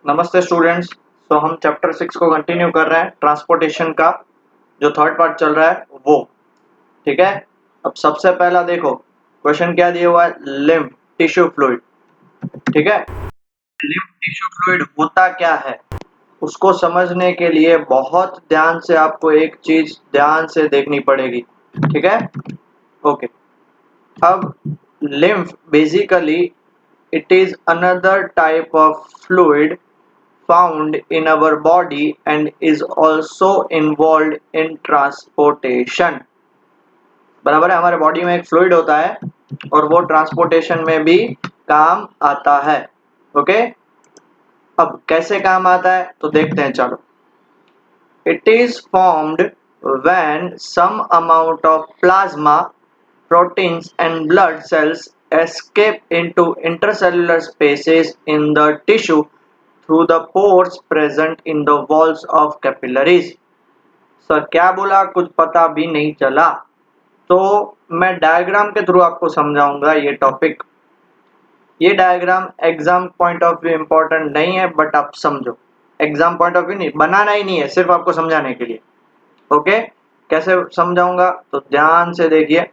नमस्ते स्टूडेंट्स। तो हम चैप्टर 6 को कंटिन्यू कर रहे हैं, ट्रांसपोर्टेशन का जो थर्ड पार्ट चल रहा है वो। ठीक है, अब सबसे पहला देखो क्वेश्चन क्या दिया हुआ है, लिम्फ टिश्यू फ्लूइड। ठीक है, लिम्फ टिश्यू फ्लूइड होता क्या है उसको समझने के लिए बहुत ध्यान से आपको एक चीज ध्यान से देखनी पड़ेगी। ठीक है, ओके। अब lymph basically it is another type of fluid found in our body and is also involved in transportation। बराबर है, हमारे बॉडी में एक फ्लूइड होता है और वो ट्रांसपोर्टेशन में भी काम आता है। ओके, अब कैसे काम आता है तो देखते हैं, चलो। It is formed when some amount of plasma, proteins and blood cells escape into intercellular spaces in the tissue through the pores present in the walls of capillaries। Sir क्या बोला, कुछ पता भी नहीं चला। तो मैं डायग्राम के थ्रू आपको समझाऊंगा ये टॉपिक। ये diagram exam point of view important नहीं है, बट आप समझो, एग्जाम पॉइंट ऑफ व्यू नहीं, बनाना ही नहीं है, सिर्फ आपको समझाने के लिए। ओके, कैसे समझाऊंगा तो ध्यान से देखिए।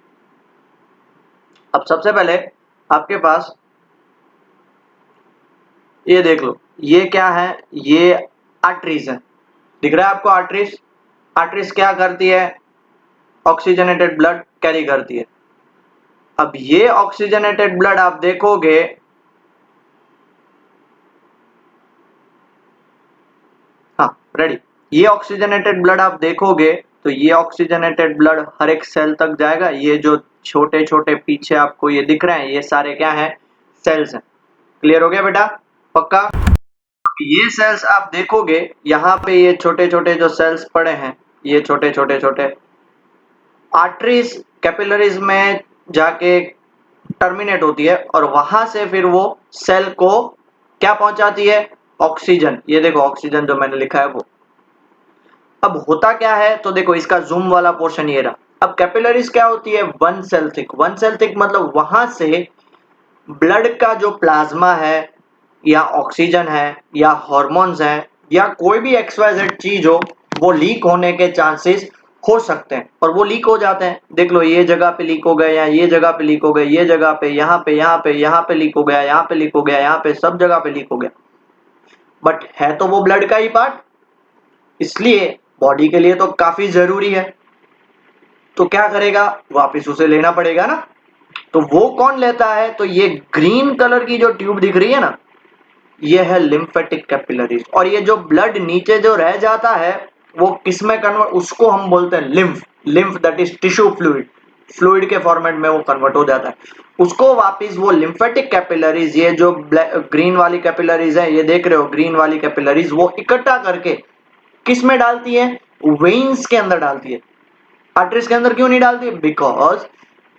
अब सबसे पहले आपके पास ये देख लो, ये क्या है, ये आर्टरीज है। दिख रहा है आपको आर्टरीज? आर्टरीज क्या करती है, ऑक्सीजनेटेड ब्लड कैरी करती है। अब ये ऑक्सीजनेटेड ब्लड आप देखोगे, हाँ रेडी, ये ऑक्सीजनेटेड ब्लड आप देखोगे तो ये ऑक्सीजनेटेड ब्लड हर एक सेल तक जाएगा। ये जो छोटे छोटे पीछे आपको ये दिख रहे हैं, ये सारे क्या हैं, सेल्स हैं। क्लियर हो गया बेटा, पक्का? ये सेल्स आप देखोगे, यहाँ पे ये छोटे छोटे जो सेल्स पड़े हैं, ये छोटे छोटे छोटे आर्टरीज कैपिलरीज में जाके टर्मिनेट होती है और वहां से फिर वो सेल को क्या पहुंचाती है, ऑक्सीजन। ये देखो ऑक्सीजन जो मैंने लिखा है वो। अब होता क्या है तो देखो, इसका जूम वाला पोर्शन ये रहा। अब कैपिलरीज क्या होती है, one cell thick. One cell thick मतलब वहां से ब्लड का जो प्लाज्मा है या ऑक्सीजन है या हॉर्मोन्स है या कोई भी एक्सवाइजेड चीज हो, वो लीक होने के चांसेस हो सकते हैं और वो लीक हो जाते हैं। देख लो, ये जगह पे लीक हो गए या ये जगह पे लीक हो गए, ये जगह पे, यहाँ पे, यहाँ पे, यहाँ पे लीक हो गया, यहाँ पे लीक हो गया, यहाँ पे, सब जगह पे लीक हो गया। बट है तो वो ब्लड का ही पार्ट, इसलिए बॉडी के लिए तो काफी जरूरी है। तो क्या करेगा, वापिस उसे लेना पड़ेगा ना। तो वो कौन लेता है, तो ये ग्रीन कलर की जो ट्यूब दिख रही है ना, ये है लिम्फेटिक कैपिलरीज। और ये जो ब्लड नीचे जो रह जाता है वो किसमें कन्वर्ट, उसको हम बोलते हैं lymph. Lymph that is tissue fluid, fluid के फॉर्मेट में वो कन्वर्ट हो जाता है। उसको वापिस वो लिम्फेटिक कैपिलरीज, ये जो ग्रीन वाली कैपिलरीज है, ये देख रहे हो ग्रीन वाली कैपिलरीज, वो इकट्ठा करके किस में डालती है, वेन्स के अंदर डालती है। आर्टरीज के अंदर क्यों नहीं डालती, बिकॉज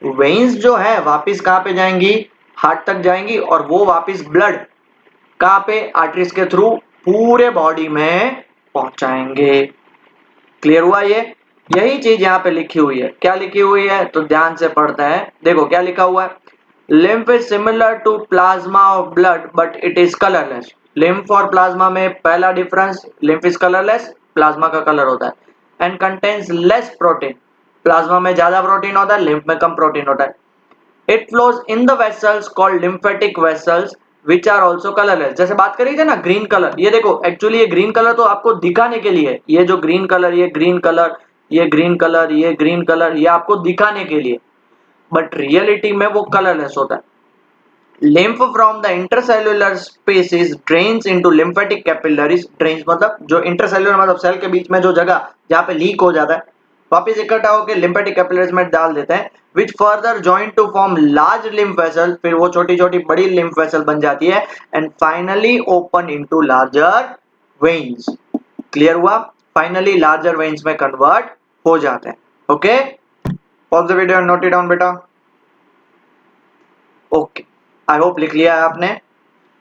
वेन्स जो है वापिस कहां पे जाएंगी, हार्ट तक जाएंगी और वो वापिस ब्लड कहां पे, आर्टरीज के थ्रू पूरे बॉडी में पहुंचाएंगे। क्लियर हुआ ये? यही चीज यहाँ पे लिखी हुई है। क्या लिखी हुई है तो ध्यान से पढ़ते हैं, देखो क्या लिखा हुआ है। Lymph is similar to plasma of blood but it is colourless. Lymph और प्लाज्मा में पहला difference, lymph is colourless, plasma का कलर होता है। And contains less protein, plasma में ज्यादा प्रोटीन होता है, लिम्फ में कम प्रोटीन होता है। It flows in the vessels called lymphatic vessels which are also colourless. जैसे बात करी थी ना ग्रीन कलर, ये देखो एक्चुअली ये ग्रीन कलर तो आपको दिखाने के लिए, ये जो ग्रीन कलर, ये ग्रीन कलर, ये ग्रीन कलर, ये ग्रीन कलर, ये आपको दिखाने के लिए, बट रियलिटी में वो कलरलेस होता है। lymph from the intercellular spaces drains into lymphatic capillaries। drains मतलब जो इंटरसेल्युलर मतलब सेल के बीच में जो जगह जहाँ पे लीक हो जाता है, वापिस इकट्ठा होकर lymphatic capillaries में डाल देते हैं, which further join to form large lymph vessels। फिर वो छोटी छोटी बड़ी lymph vessel बन जाती है and finally open into larger veins। Clear हुआ? फाइनली लार्जर वेन्स में कन्वर्ट हो जाते हैं। Okay, pause the video and note it down बेटा। ओके, आई होप लिख लिया है आपने।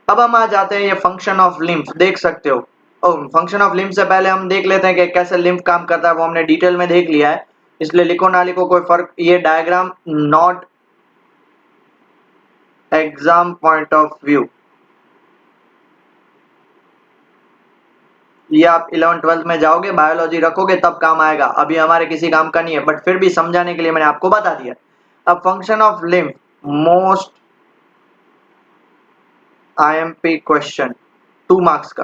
अब हम आ जाते हैं ये फंक्शन ऑफ लिम्फ, देख सकते हो। फंक्शन ऑफ लिम्फ से पहले हम देख लेते हैं कि कैसे लिम्फ काम करता है, वो हमने डिटेल में देख लिया है, इसलिए लिखो ना लिखो कोई फर्क। ये diagram not exam point of view, ये आप 11th-12th में जाओगे, बायोलॉजी रखोगे तब काम आएगा, अभी हमारे किसी काम का नहीं है, बट फिर भी समझाने के लिए मैंने आपको बता दिया। अब function of lymph, most IMP question 2 marks का।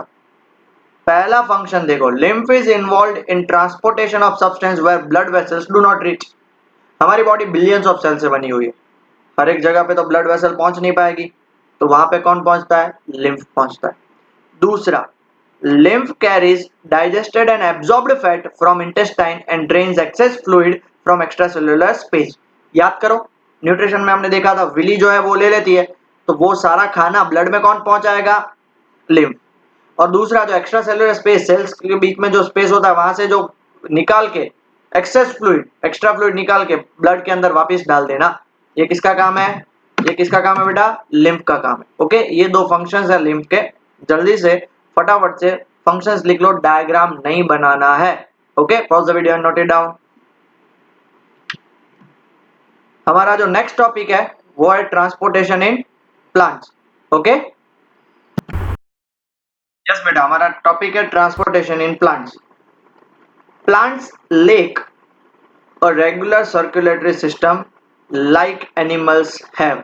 पहला फंक्शन देखो, lymph is involve in transportation of substance where blood vessels do not reach. हमारी बॉडी बिलियंस ऑफ सेल से बनी हुई है, हर एक जगह पे तो ब्लड वेसल पहुंच नहीं पाएगी, तो वहां पे कौन पहुंचता है? लिम्फ पहुंचता है। दूसरा, lymph carries digested and absorbed fat from intestine and drains excess fluid from extracellular space। याद करो, न्यूट्रिशन में हमने देखा था विली जो है वो ले लेती है, तो वो सारा खाना ब्लड में कौन पहुंचाएगा? लिम्फ। और दूसरा जो एक्स्ट्रा सेलुलर स्पेस, सेल्स के बीच में जो स्पेस होता है वहां से जो निकाल के एक्सेस फ्लूइड, एक्स्ट्रा फ्लूइड निकाल के ब्लड के अंदर वापस डाल देना, ये किसका काम है? ये किसका काम है बेटा? लिम्फ का काम है। ओके, ये दो फंक्शंस है लिम्फ के। जल्दी से फटाफट से फंक्शंस लिख लो, डायग्राम नहीं बनाना है। Okay, pause the video and note it down. हमारा जो नेक्स्ट टॉपिक है वो है transportation in plants. Okay, yes बेटा, हमारा टॉपिक है transportation in plants. Plants lake a regular circulatory system like animals have.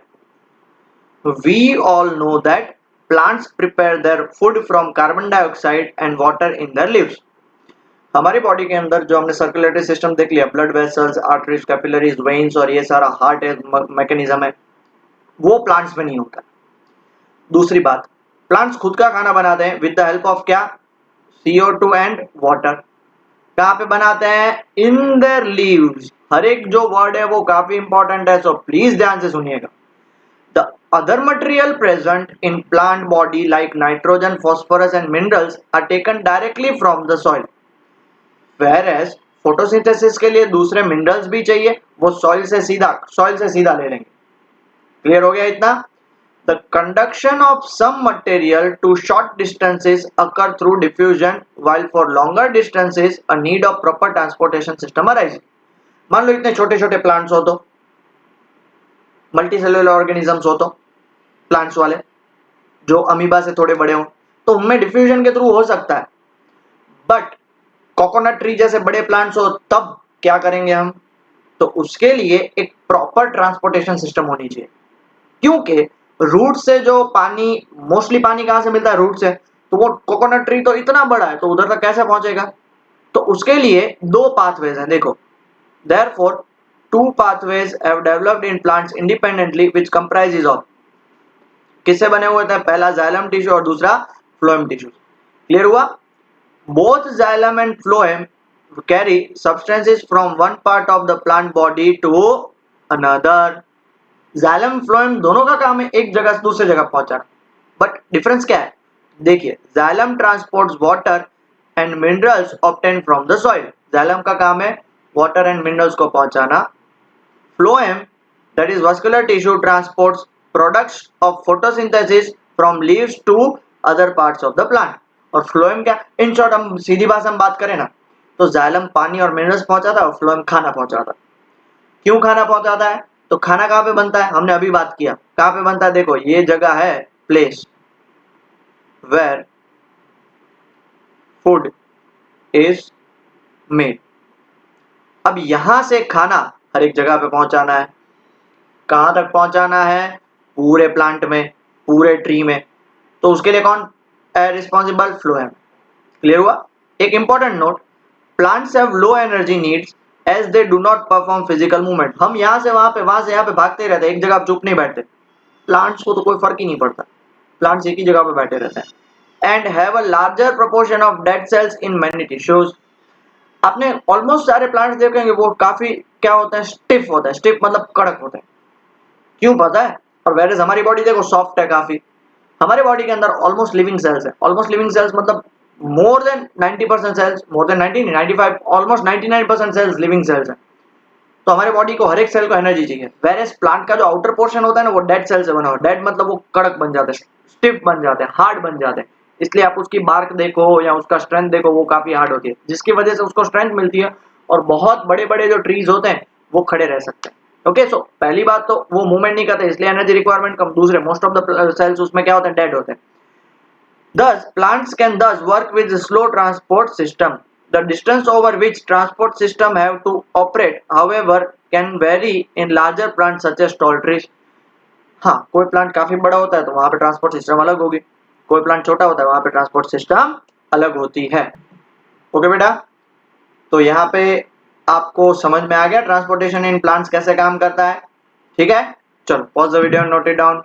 We all know that plants prepare their food from carbon dioxide and water in their leaves. हमारी body के अंदर जो हमने circulatory system देख लिया, blood vessels, arteries, capillaries, veins और ये सारा हार्ट मैकेनिज्म है, वो प्लांट्स में नहीं होता। दूसरी बात, प्लांट्स खुद का खाना बनाते हैं विद द हेल्प ऑफ क्या? CO2 and water. कहां पे बनाते हैं? In their leaves. हर एक जो वर्ड है वो काफी इंपॉर्टेंट है, सो प्लीज ध्यान से सुनिएगा। The other material present in plant body like nitrogen, phosphorus and minerals are taken directly from the soil, whereas photosynthesis के लिए दूसरे मिनरल्स भी चाहिए, वो सॉइल से सीधा ले लेंगे। क्लियर हो गया इतना? The conduction of some material to short distances occur through diffusion, while for longer distances a need of proper transportation system arises। मान लो इतने छोटे छोटे प्लांट्स हो, तो मल्टीसेलुलर ऑर्गेनिजम्स हो, तो प्लांट्स वाले जो अमीबा से थोड़े बड़े हो, तो उनमें डिफ्यूजन के थ्रू हो सकता है। बट कोकोनट ट्री जैसे बड़े प्लांट्स हो, तब क्या करेंगे हम? तो उसके लिए एक प्रॉपर ट्रांसपोर्टेशन सिस्टम होनी चाहिए, क्योंकि रूट से जो पानी, मोस्टली पानी कहां से मिलता है? रूट से। तो वो कोकोनट ट्री तो इतना बड़ा है, तो उधर तक कैसे पहुंचेगा? तो उसके लिए दो पाथवेज हैं, देखो। Therefore, two pathways have developed in plants independently, which comprises of, किससे बने हुए थे? पहला जाइलम टिश्यू और दूसरा फ्लोएम टिश्यू। क्लियर हुआ? Both xylem and phloem carry substances from one part of the plant body to another। Xylem phloem दोनों का काम है एक जगह से दूसरी जगह पहुंचाना, बट डिफरेंस क्या है? देखिए, xylem transports water and minerals obtain from the soil. Xylem का काम है वाटर एंड मिनरल्स को पहुंचाना। Phloem, that is vascular tissue, transports products of photosynthesis from leaves to other parts of the plant. और phloem क्या? In short, हम सीधी भाषा में बात करें ना, तो जाइलम पानी और मिनरल्स पहुंचाता है और फ्लोएम खाना पहुंचाता है। क्यों खाना पहुंचाता है? तो खाना कहां पे बनता है? हमने अभी बात किया, कहां पे बनता है? देखो, ये जगह है place where food is made. अब यहां से खाना हर एक जगह पे पहुंचाना है। कहां तक पहुंचाना है? पूरे प्लांट में, पूरे ट्री में। तो उसके लिए कौन है रिस्पॉन्सिबल? फ्लोएम। क्लियर हुआ? एक important note, plants have low energy needs as they do not perform physical movement. हम यहां से वहां पे, वहां से यहां पे भागते रहते हैं, एक जगह चुप नहीं बैठते। प्लांट्स को तो कोई फर्क ही नहीं पड़ता, प्लांट्स एक ही जगह पे बैठे रहते हैं। And have a larger proportion of dead cells in many tissues. आपने ऑलमोस्ट सारे प्लांट्स देखेंगे वो काफी क्या होता है? स्टिफ होता है। स्टिफ मतलब कड़क होता है। क्यों पता है? और वेयर इज हमारी बॉडी देखो सॉफ्ट है काफी। हमारे बॉडी के अंदर ऑलमोस्ट लिविंग सेल्स है। ऑलमोस्ट लिविंग सेल्स मतलब more than 90% cells, more than 90 95, almost 99% cells living cells है। तो हमारे बॉडी को हर एक सेल को एनर्जी चाहिए। वेयरएज प्लांट का जो आउटर पोर्शन होता है ना, वो डेड सेल से बना हुआ। डेड मतलब वो कड़क बन जाते हैं, स्टिफ बन जाते हैं, हार्ड बन जाते हैं। इसलिए आप उसकी बार्क देखो या उसका स्ट्रेंथ देखो, वो काफी हार्ड होती है, जिसकी वजह से उसको स्ट्रेंथ मिलती है और बहुत बड़े बड़े जो ट्रीज होते हैं वो खड़े रह सकते हैं। ओके, सो पहली बात तो वो मूवमेंट नहीं करते, इसलिए एनर्जी रिक्वायरमेंट कम। दूसरे, मोस्ट ऑफ द सेल्स उसमें क्या होते हैं? डेड होते हैं। Thus, plants can thus work with a slow transport system. The distance over which transport system have to operate, however, can vary in larger plants such as tall trees. हाँ, कोई plant काफी बड़ा होता है तो वहां पे ट्रांसपोर्ट सिस्टम अलग होगी, कोई प्लांट छोटा होता है वहां पे ट्रांसपोर्ट सिस्टम अलग होती है। ओके बेटा, तो यहाँ पे आपको समझ में आ गया ट्रांसपोर्टेशन इन प्लांट्स कैसे काम करता है। ठीक है, चलो pause the video, note it down.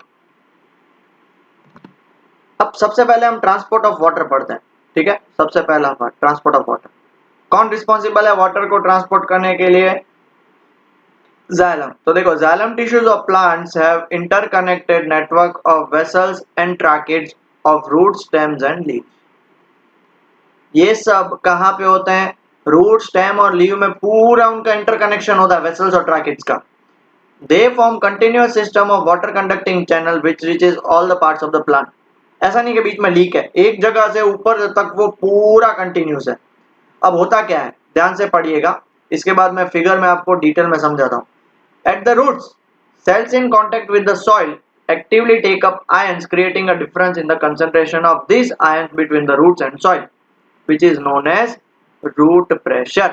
अब सबसे पहले हम ट्रांसपोर्ट ऑफ वाटर पढ़ते हैं। ठीक है, सबसे पहला पार्ट ट्रांसपोर्ट ऑफ वाटर। कौन रिस्पॉन्सिबल है वाटर को ट्रांसपोर्ट करने के लिए? जाइलम। तो देखो, xylem tissues of plants have interconnected network of vessels and tracheids of root, stems and leaves. ये सब कहाँ पे होते हैं? रूट, स्टेम और लीव में पूरा उनका इंटरकनेक्शन होता है वेसल्स और ट्रैकेट्स का। They form continuous system of water conducting channel which reaches all the parts of the plant. ऐसा नहीं कि बीच में लीक है, एक जगह से ऊपर तक वो पूरा कंटिन्यूस है। अब होता क्या है, ध्यान से पढ़िएगा, इसके बाद मैं फिगर में आपको डिटेल में समझाता हूँ। At the roots, cells in contact with the soil actively take up ions, creating a difference in the concentration of these ions between the roots and soil, which is known as root pressure।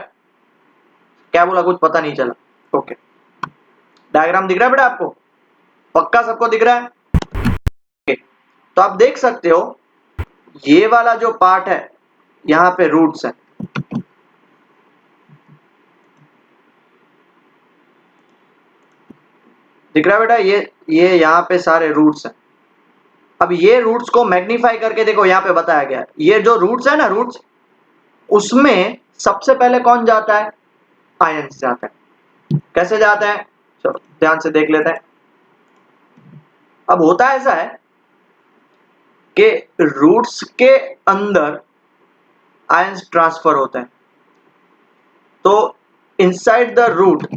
क्या बोला, कुछ पता नहीं चला? Okay, diagram दिख रहा है बेटा आपको? पक्का सबको दिख रहा है? okay. तो आप देख सकते हो ये वाला जो पार्ट है यहाँ पे रूट्स है, दिख रहा है बेटा? ये यहाँ पे सारे रूट्स हैं। अब ये रूट्स को मैग्नीफाई करके देखो, यहाँ पे बताया गया है ये जो रूट्स है ना, रूट्स, उसमें सबसे पहले कौन जाता है? आयंस जाता है। कैसे जाता है, चलो ध्यान से देख लेते हैं। अब होता ऐसा है कि रूट्स के अंदर आयंस ट्रांसफर होते हैं, तो इनसाइड द रूट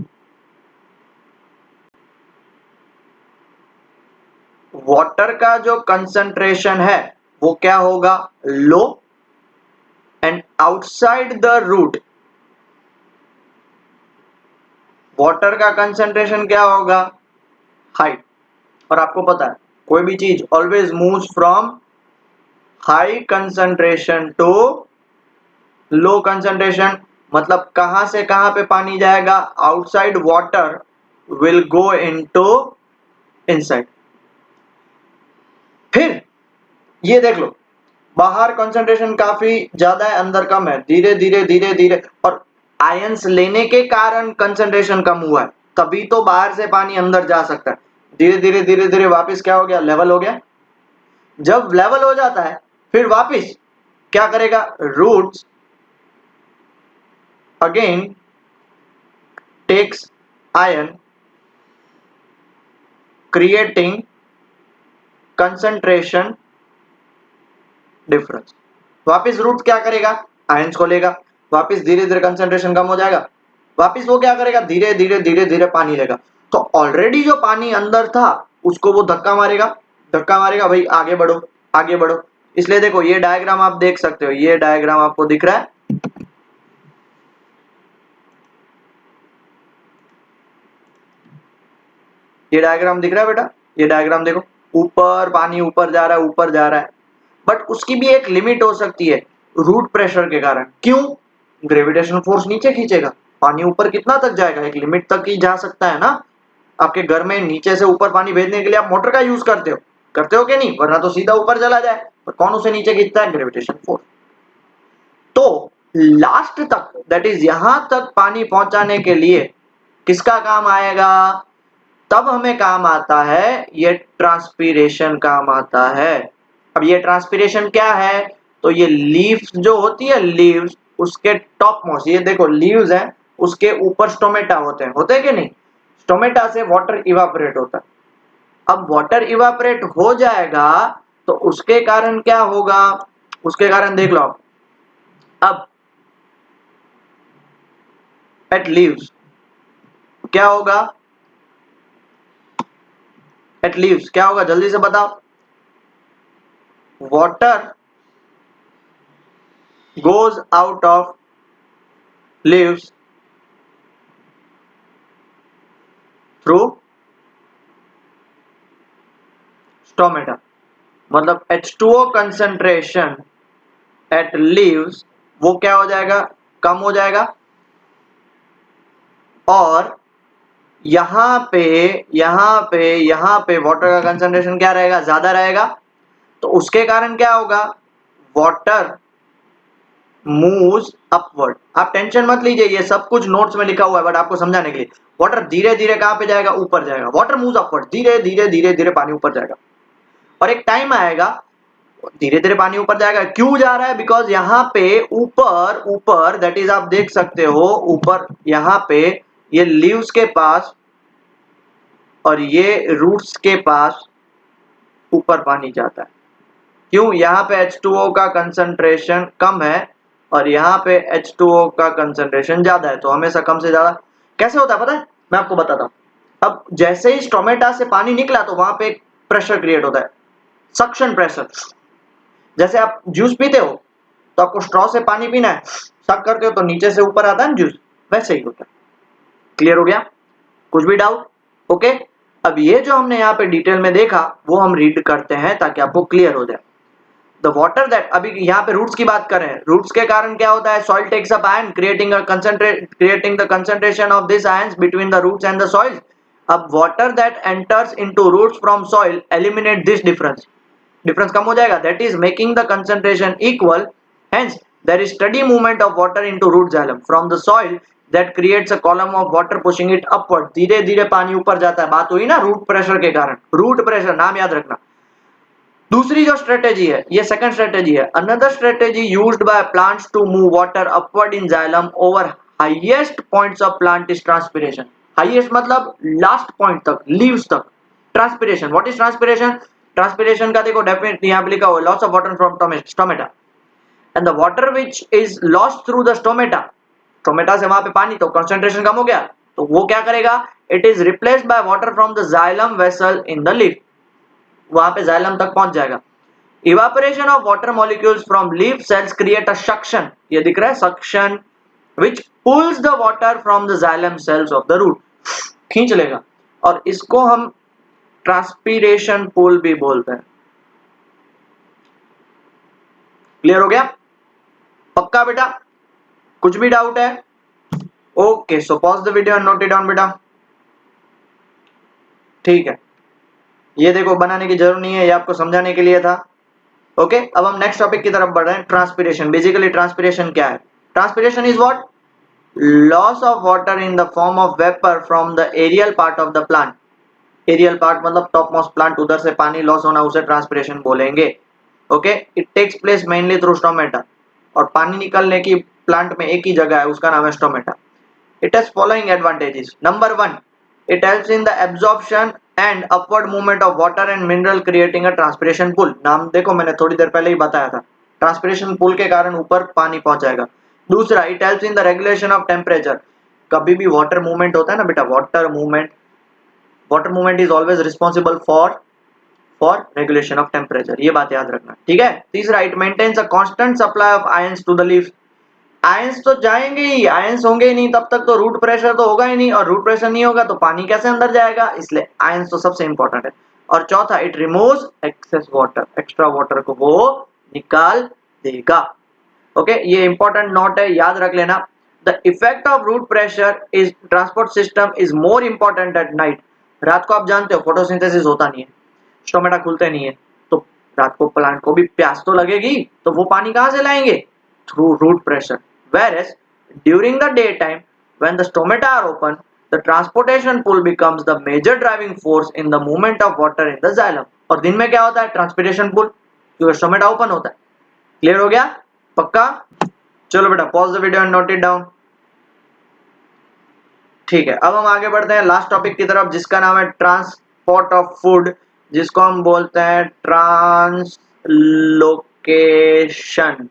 वाटर का जो कंसंट्रेशन है वो क्या होगा? Low. And outside the root water का कंसंट्रेशन क्या होगा? हाई। और आपको पता है कोई भी चीज always moves from high concentration to low concentration. मतलब कहां से कहां पे पानी जाएगा? Outside water will go into inside. फिर ये देख लो, बाहर कंसंट्रेशन काफी ज्यादा है, अंदर कम है, धीरे धीरे धीरे धीरे, और आयंस लेने के कारण कंसंट्रेशन कम हुआ है, तभी तो बाहर से पानी अंदर जा सकता है। धीरे धीरे धीरे धीरे वापस क्या हो गया? लेवल हो गया। जब लेवल हो जाता है फिर वापस क्या करेगा? Roots again takes ion, creating concentration difference. वापस रूट क्या करेगा? आयंस को लेगा, वापस धीरे धीरे कंसंट्रेशन कम हो जाएगा, वापस वो क्या करेगा? धीरे धीरे धीरे धीरे पानी लेगा। तो ऑलरेडी जो पानी अंदर था उसको वो धक्का मारेगा, धक्का मारेगा, भाई आगे बढ़ो आगे बढ़ो। इसलिए देखो ये डायग्राम आप देख सकते हो, ये डायग्राम आपको दिख रहा है? ये डायग्राम दिख रहा है बेटा? ये डायग्राम देखो, ऊपर पानी ऊपर जा रहा है, ऊपर जा रहा है, बट उसकी भी एक लिमिट हो सकती है रूट प्रेशर के कारण। क्यों? ग्रेविटेशनल फोर्स नीचे खींचेगा, पानी ऊपर कितना तक जाएगा? एक लिमिट तक ही जा सकता है ना। आपके घर में नीचे से ऊपर पानी भेजने के लिए आप मोटर का यूज करते हो कि नहीं? वरना तो सीधा ऊपर चला जाए, पर कौन उसे नीचे खींचता है? Gravitation force. तो लास्ट तक, दैट इज यहां तक पानी पहुंचाने के लिए किसका काम आएगा? तब हमें काम आता है ये ट्रांसपीरेशन काम आता है। अब ये ट्रांसपीरेशन क्या है? तो ये लीव्स जो होती है, लीव्स उसके टॉप मोस्ट, ये देखो लीव्स है, उसके ऊपर स्टोमेटा होते हैं कि नहीं? स्टोमेटा से वाटर इवापोरेट होता है। अब वाटर इवापोरेट हो जाएगा तो उसके कारण क्या होगा? उसके कारण देख लो आप। अब एट लीव्स क्या होगा? एट लीव्स क्या होगा? जल्दी से बताओ। Water goes out of leaves through stomata। मतलब H2O कंसंट्रेशन एट लीव्स वो क्या हो जाएगा, कम हो जाएगा, और यहाँ पे वाटर का कंसंट्रेशन क्या रहेगा, ज्यादा रहेगा। तो उसके कारण क्या होगा, वाटर मूव्स अपवर्ड। आप टेंशन मत लीजिए, ये सब कुछ नोट्स में लिखा हुआ है, बट आपको समझाने के लिए। वाटर धीरे धीरे कहां पे जाएगा, ऊपर जाएगा। वाटर मूव्स अपवर्ड, धीरे धीरे धीरे धीरे पानी ऊपर जाएगा, और एक टाइम आएगा धीरे धीरे पानी ऊपर जाएगा। क्यों जा रहा है, बिकॉज यहाँ पे ऊपर ऊपर दैट इज आप देख सकते हो, ऊपर यहाँ पे ये लीव्स के पास और ये रूट्स के पास ऊपर पानी जाता है। क्यों, यहाँ पे H2O का कंसंट्रेशन कम है और यहाँ पे H2O का कंसंट्रेशन ज्यादा है, तो हमेशा कम से ज्यादा। कैसे होता है पता है, मैं आपको बताता हूँ। अब जैसे ही स्टोमेटा से पानी निकला तो वहां पे एक प्रेशर क्रिएट होता है, सक्शन प्रेशर। जैसे आप जूस पीते हो तो आपको स्ट्रॉ से पानी पीना है, सक करते हो तो नीचे से ऊपर आता है ना जूस, वैसे ही होता है। क्लियर हो गया, कुछ भी डाउट? ओके, अब ये जो हमने यहाँ पे डिटेल में देखा वो हम रीड करते हैं ताकि आपको क्लियर हो जाए। द वाटर दैट, अभी यहाँ पे रूट्स की बात करें, रूट्स के कारण क्या होता है, soil takes up ion creating the concentration of this ions between the roots and the soil. अब water that enters into roots from soil eliminate this difference, difference कम हो जाएगा, that is making the concentration equal. Hence there is steady movement of water into root xylem from the soil that creates a column of water pushing it upward. धीरे धीरे पानी ऊपर जाता है, बात हुई ना रूट प्रेशर के कारण, रूट प्रेशर नाम याद रखना। दूसरी जो स्ट्रेटेजी है, ये सेकंड स्ट्रेटेजी है, another strategy used by plants to move water upward in xylem over highest points of plant is transpiration. Highest मतलब लास्ट पॉइंट तक, लीव्स तक। Transpiration, what is transpiration? Transpiration का देखो डेफिनेटली यहां पे लिखा हुआ है, loss of water from stomata, and the water which is lost through the stomata, stomata से वहां पे पानी तो कंसंट्रेशन कम हो गया, तो वो क्या करेगा, it is replaced by water from the xylem vessel in the leaf, वहां पे जाइलम तक पहुंच जाएगा। Evaporation of water molecules from leaf cells create a suction, ये दिख रहा है suction, which pulls the water from the xylem cells of the root, खींच लेगा, और इसको हम ट्रांसपीरेशन पुल भी बोलते हैं। क्लियर हो गया, पक्का बेटा? कुछ भी डाउट है? Okay, so pause the video and note it down बेटा। ठीक है, ये देखो बनाने की जरूरत नहीं है, ये आपको समझाने के लिए था। ओके, अब हम नेक्स्ट टॉपिक की तरफ बढ़ रहे हैं, ट्रांसपीरेशन। बेसिकली ट्रांसपीरेशन क्या है? Transpiration is what? Loss of water in the form of vapour from the aerial part of the plant. Aerial part मतलब टॉप मोस्ट प्लांट, उधर से पानी लॉस होना, उसे ट्रांसपीरेशन बोलेंगे। Okay, it takes place mainly through stomata, और पानी निकलने की प्लांट में एक ही जगह है, उसका नाम है stomata. It has following advantages. Number 1, it helps in the absorption and upward movement of water and mineral creating a transpiration pull. नाम देखो, मैंने थोड़ी देर पहले ही बताया था, ट्रांसपीरेशन पुल के कारण ऊपर पानी पहुंच जाएगा। दूसरा, it helps in the regulation of temperature. कभी भी वाटर मूवमेंट होता है ना बेटा, water movement is always responsible for regulation of temperature, ये बात याद रखना, ठीक है। तीसरा, it maintains a constant supply of ions to the leaf. Ions तो जाएंगे ही, आयंस होंगे ही नहीं तब तक तो रूट प्रेशर तो होगा ही नहीं, और रूट प्रेशर नहीं होगा तो पानी कैसे अंदर जाएगा, इसलिए आयंस तो सबसे इंपॉर्टेंट है। और चौथा, it removes excess water, extra water को वो निकाल देगा। ओके, ये इंपॉर्टेंट नोट है, याद रख लेना। The effect of root pressure is transport system is more important at night. रात को आप जानते हो फोटोसिंथेसिस होता नहीं है, स्टोमेटा खुलते नहीं है, तो रात को प्लांट को भी प्यास तो लगेगी, तो वो पानी कहां से लाएंगे, through root pressure. Whereas during the daytime, when the stomata are open, the transportation pull becomes the major driving force in the movement of water in the xylem. और दिन में क्या होता है, ट्रांसपिरेशन पुल, क्योंकि स्टोमेटा ओपन होता है। Clear हो गया, पक्का? चलो बेटा, pause the video and note it down. ठीक है, अब हम आगे बढ़ते हैं लास्ट टॉपिक की तरफ, जिसका नाम है ट्रांसपोर्ट ऑफ फूड, जिसको हम बोलते हैं ट्रांसलोकेशन।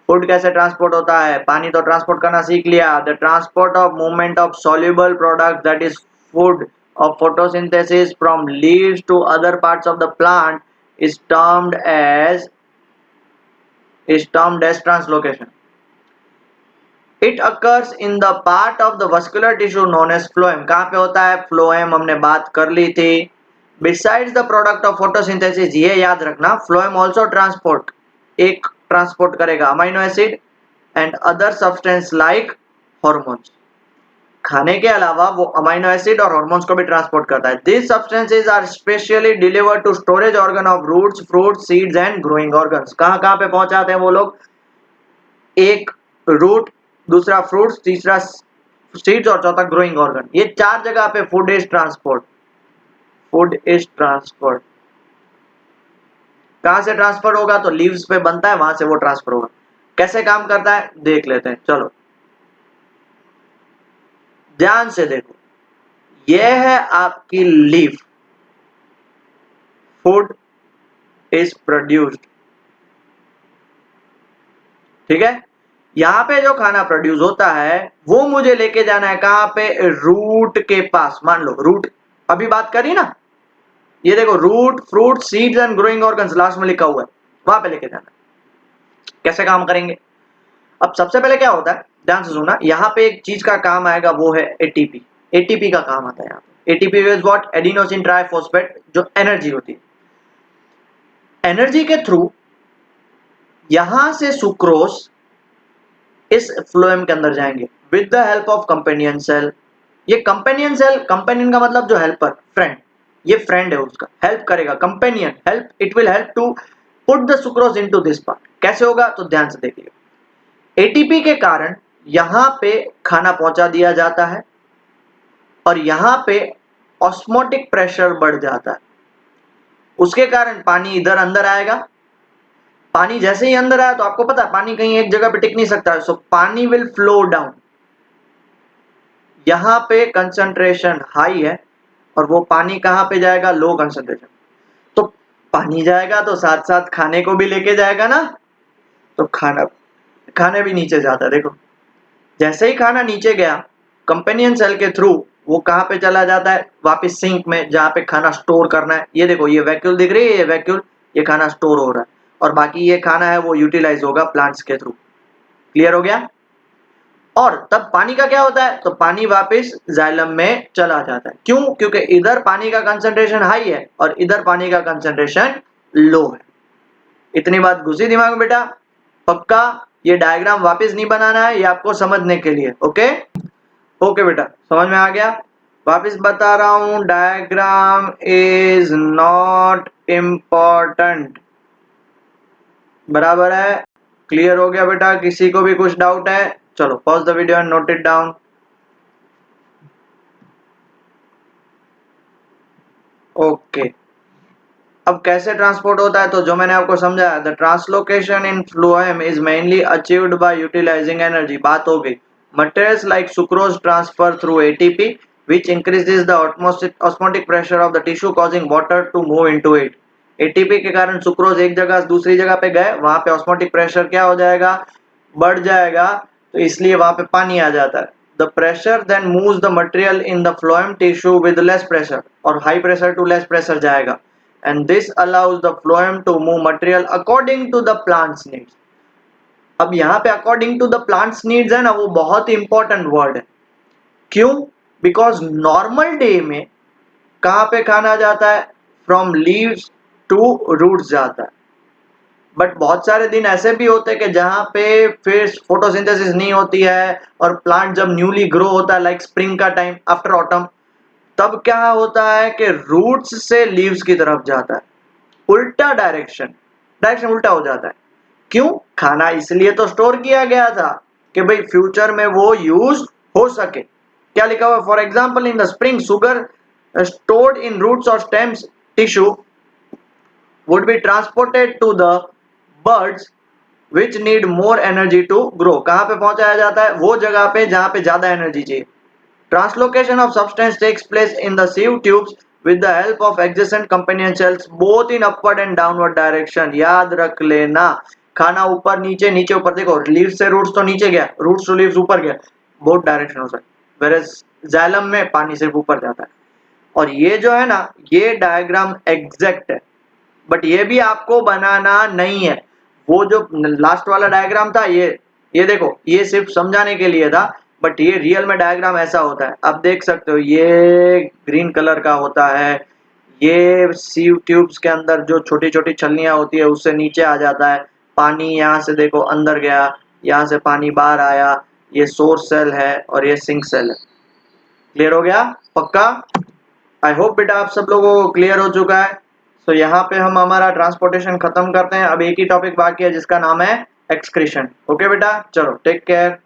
फूड कैसे ट्रांसपोर्ट होता है, पानी तो ट्रांसपोर्ट करना सीख लिया। The transport of movement of soluble product that is food of photosynthesis from leaves to other parts of the plant is termed as translocation. It occurs in the part of the vascular tissue known as phloem. कहाँ पे होता है phloem, हमने बात कर ली थी। Besides the product of photosynthesis, ये याद रखना, फ्लोएम आल्सो ट्रांसपोर्ट, एक ट्रांसपोर्ट करेगा amino acid and other substance like hormones. खाने के अलावा वो अमीनो एसिड और हार्मोन्स को भी ट्रांसपोर्ट करता है। This substances are specially delivered to storage organ of roots, fruits, seeds and growing organs. कहां कहां पे पहुंचाते हैं वो लोग? एक रूट, दूसरा फ्रूट्स, तीसरा सीड्स और चौथा ग्रोइंग ऑर्गन। ये चार जगह पे food is transport, food is transport. कहां से ट्रांसफर होगा? तो लीव्स पे बनता है, वहां से वो ट्रांसफर होगा। कैसे काम करता है देख लेते हैं, चलो ध्यान से देखो। यह है आपकी लीफ, फूड इज प्रोड्यूस्ड, ठीक है। यहां पे जो खाना प्रोड्यूस होता है वो मुझे लेके जाना है कहां पे? रूट के पास। मान लो रूट, अभी बात करी ना, ये देखो root, fruit, seeds and growing organs last में लिखा हुआ है, वहां पे लेके जाना है। कैसे काम करेंगे? अब सबसे पहले क्या होता है, ध्यान से सुनना, यहाँ पे एक चीज का काम आएगा, वो है एटीपी। एटीपी का काम आता है यहाँ पे। ATP is what? Adenosine triphosphate, जो एनर्जी होती है। एनर्जी के थ्रू यहां से सुक्रोज इस फ्लोएम के अंदर जाएंगे with the help of companion cell. ये कंपेनियन सेल, कंपेनियन का मतलब जो हेल्पर, फ्रेंड, ये फ्रेंड है उसका, हेल्प करेगा। Companion help, it will help to put the sucrose into this part. कैसे होगा? तो ध्यान से देखिए। एटीपी के कारण यहां पे खाना पहुंचा दिया जाता है और यहां पे ऑस्मोटिक प्रेशर बढ़ जाता है। उसके कारण पानी इधर अंदर आएगा। पानी जैसे ही अंदर आया तो आपको पता है पानी कहीं एक जगह पे टिक नहीं सकता है, सो पानी विल फ्लो डाउन। यहां पे कंसंट्रेशन हाई है और वो पानी कहां पे जाएगा? Low concentration. तो पानी जाएगा तो साथ साथ खाने को भी लेके जाएगा ना, तो खाने भी नीचे जाता है। देखो जैसे ही खाना नीचे गया, कंपेनियन सेल के थ्रू वो कहां पे चला जाता है? वापस सिंक में, जहां पे खाना स्टोर करना है। ये देखो ये वैक्यूल दिख रही है, ये वैक्यूल, ये खाना स्टोर हो रहा है और बाकी ये खाना है वो यूटिलाइज होगा प्लांट्स के थ्रू। क्लियर हो गया? और तब पानी का क्या होता है? तो पानी वापस जाइलम में चला जाता है। क्यों? क्योंकि इधर पानी का कंसंट्रेशन हाई है और इधर पानी का कंसंट्रेशन लो है। इतनी बात घुसी दिमाग में बेटा? पक्का? ये डायग्राम वापस नहीं बनाना है, ये आपको समझने के लिए। ओके ओके बेटा, समझ में आ गया? वापस बता रहा हूं, डायग्राम इज नॉट इम्पोर्टेंट। बराबर है? क्लियर हो गया बेटा? किसी को भी कुछ डाउट है? चलो pause the video and note it down. Okay, अब कैसे ट्रांसपोर्ट होता है? तो जो मैंने आपको समझाया, the translocation in phloem is mainly achieved by utilizing energy. बात हो गई। Materials like sucrose transfer through ATP which increases the osmotic pressure of the tissue causing water to move into it। ATP के कारण sucrose एक जगह से दूसरी जगह पे गए, वहां पे ऑस्मोटिक प्रेशर क्या हो जाएगा? बढ़ जाएगा, तो इसलिए वहां पे पानी आ जाता है। The pressure then moves the material in the phloem tissue with less pressure, और high pressure to less pressure जाएगा, and this allows the phloem to move material according to the plant's needs। अब यहाँ पे according to the plant's needs है ना, वो बहुत important word है। क्यों? बिकॉज नॉर्मल डे में कहां पे खाना जाता है? फ्रॉम लीव्स टू रूट्स जाता है। बट बहुत सारे दिन ऐसे भी होते हैं कि जहां पे फिर फोटोसिंथेसिस नहीं होती है और प्लांट जब न्यूली ग्रो होता है, लाइक स्प्रिंग का टाइम आफ्टर ऑटम, तब क्या होता है कि रूट्स से लीव्स की तरफ जाता है। उल्टा डायरेक्शन, डायरेक्शन उल्टा हो जाता है। क्यों? खाना इसलिए तो स्टोर किया गया था कि भाई फ्यूचर में वो यूज हो सके। क्या लिखा हुआ? For example in the spring sugar stored in roots और stems tissue would be transported to the buds which need more energy to grow. कहां पे पहुंचाया जाता है? वो जगह पे जहां पे ज्यादा एनर्जी चाहिए। Translocation of substance takes place in the sieve tubes with the help of adjacent companion cells both in upward and downward direction। याद रख लेना, खाना ऊपर नीचे, नीचे ऊपर। देखो लीव्स से रूट्स तो नीचे गया, रूट्स टू लीव्स ऊपर गया, बहुत डायरेक्शन हो सकता है। जाइलम में पानी सिर्फ ऊपर जाता है। और ये जो है ना, ये डायग्राम एग्जैक्ट है, बट ये भी आपको बनाना नहीं है। वो जो लास्ट वाला डायग्राम था, ये देखो, ये सिर्फ समझाने के लिए था, बट ये रियल में डायग्राम ऐसा होता है। आप देख सकते हो, ये ग्रीन कलर का होता है, ये सीव ट्यूब्स के अंदर जो छोटी छोटी छलनियां होती है उससे नीचे आ जाता है पानी। यहाँ से देखो अंदर गया, यहाँ से पानी बाहर आया। ये सोर्स सेल है और ये सिंक सेल है। क्लियर हो गया पक्का? आई होप बेटा आप सब लोगों को क्लियर हो चुका है। तो यहाँ पे हम हमारा ट्रांसपोर्टेशन खत्म करते हैं। अब एक ही टॉपिक बाकी है जिसका नाम है एक्सक्रीशन। ओके बेटा, चलो टेक केयर।